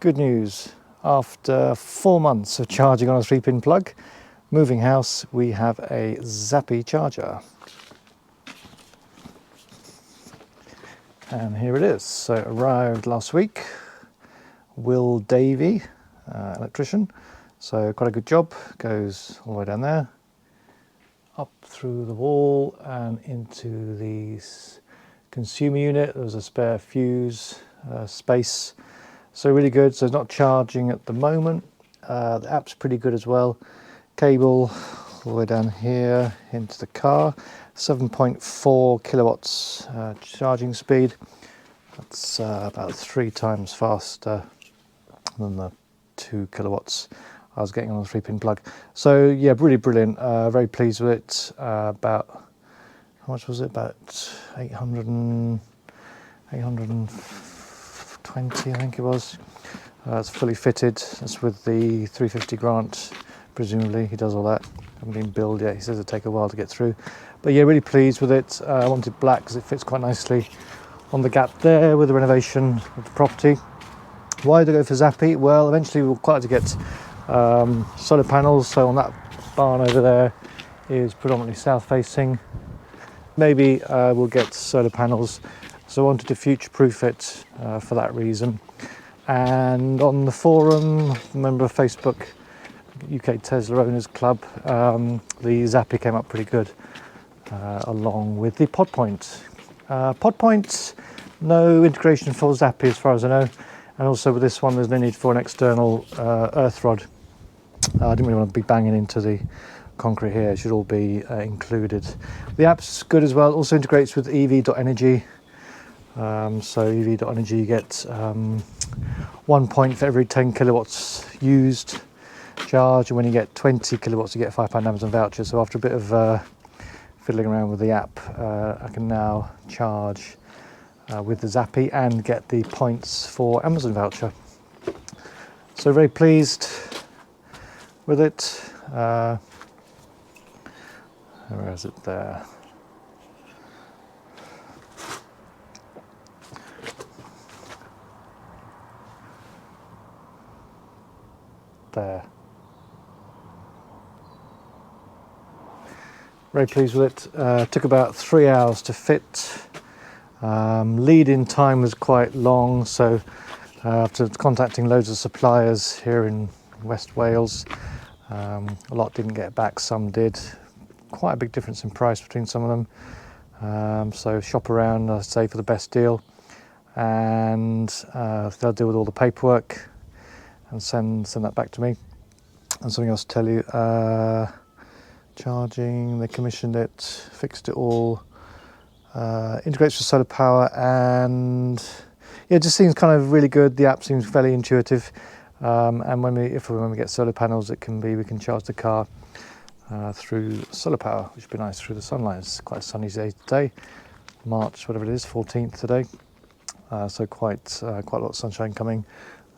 Good news, after 4 months of charging on a 3-pin plug, moving house, we have a Zappi charger. And here it is. So it arrived last week. Will Davey, electrician. So quite a good job. Goes all the way down there, up through the wall and into the consumer unit. There's a spare fuse space. So really good. So it's not charging at the moment. The app's pretty good as well. Cable all the way down here into the car. 7.4 kilowatts charging speed. That's about 3 times faster than the 2 kilowatts I was getting on the 3-pin plug. So yeah, really brilliant. Very pleased with it. About, how much was it? About 820, I think it was. It's fully fitted. It's with the 350 grant, presumably. He does all that. Haven't been billed yet. He says it'll take a while to get through. But yeah, really pleased with it. I wanted black because it fits quite nicely on the gap there with the renovation of the property. Why did I go for Zappi? Well, eventually we'll quite like to get solar panels. So on that barn over there is predominantly south facing. Maybe we'll get solar panels. So I wanted to future-proof it for that reason. And on the forum, a member of Facebook, UK Tesla Owners Club, the Zappi came up pretty good, along with the PodPoint. PodPoint, no integration for Zappi as far as I know. And also with this one, there's no need for an external earth rod. I didn't really want to be banging into the concrete here. It should all be included. The app's good as well. Also integrates with EV.Energy. So EV.Energy, you get 1 point for every 10 kilowatts used charge, and when you get 20 kilowatts you get a £5 Amazon voucher. So after a bit of fiddling around with the app, I can now charge with the Zappi and get the points for Amazon voucher. So very pleased with it. Where is it there? There. Very pleased with it. Took about 3 hours to fit. Lead-in time was quite long, so after contacting loads of suppliers here in West Wales, a lot didn't get back, some did. Quite a big difference in price between some of them. So shop around, I'd say, for the best deal, and they'll deal with all the paperwork and send that back to me. And something else to tell you, charging, they commissioned it, fixed it all, integrates with solar power, and yeah, it just seems kind of really good. The app seems fairly intuitive, and when we get solar panels, we can charge the car through solar power, which would be nice through the sunlight. It's quite a sunny day today, March, whatever it is, 14th today, so quite a lot of sunshine coming.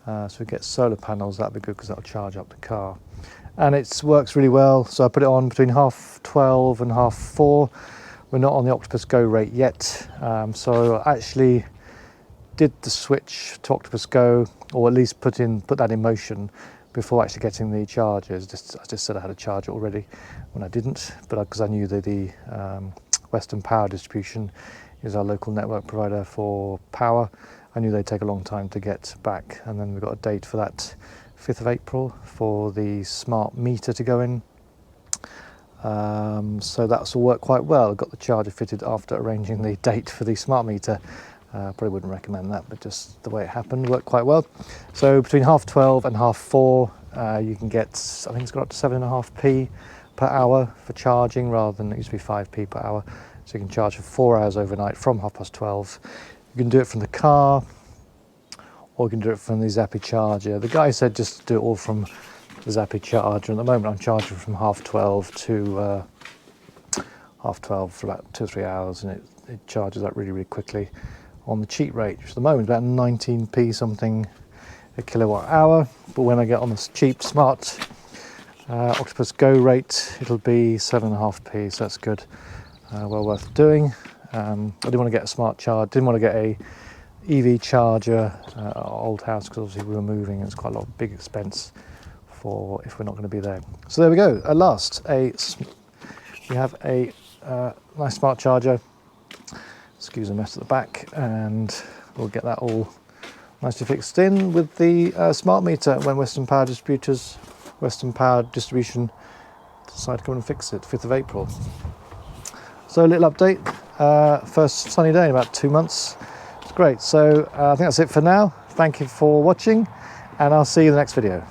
So we get solar panels, that'd be good because that'll charge up the car. And it works really well. So I put it on between 12:30 and 4:30. We're not on the Octopus Go rate yet. So I actually did the switch to Octopus Go, or at least put that in motion before actually getting the chargers. I just said I had a charger already when I didn't, but because I knew that the Western Power Distribution is our local network provider for power, I knew they'd take a long time to get back. And then we've got a date for that 5th of April for the smart meter to go in. So that's all worked quite well. Got the charger fitted after arranging the date for the smart meter. Probably wouldn't recommend that, but just the way it happened worked quite well. So between 12:30 and 4:30, you can get, I think it's got up to 7.5p per hour for charging, rather than it used to be 5p per hour. So you can charge for 4 hours overnight from 12:30. You can do it from the car, or you can do it from the Zappi charger. The guy said just do it all from the Zappi charger. At the moment I'm charging from 12:30 to 12:30 for about 2 or 3 hours, and it charges up really, really quickly on the cheap rate, which at the moment is about 19p something a kilowatt hour. But when I get on the cheap smart Octopus Go rate, it'll be 7.5p, so that's good. Well worth doing. I didn't want to get a smart charge, didn't want to get a EV charger at our old house, because obviously we were moving and it's quite a lot of big expense for if we're not going to be there. So there we go. At last, we have a nice smart charger. Excuse the mess at the back, and we'll get that all nicely fixed in with the smart meter when Western Power Distribution decide to come and fix it, 5th of April. So a little update. First sunny day in about 2 months. It's great. So I think that's it for now. Thank you for watching, and I'll see you in the next video.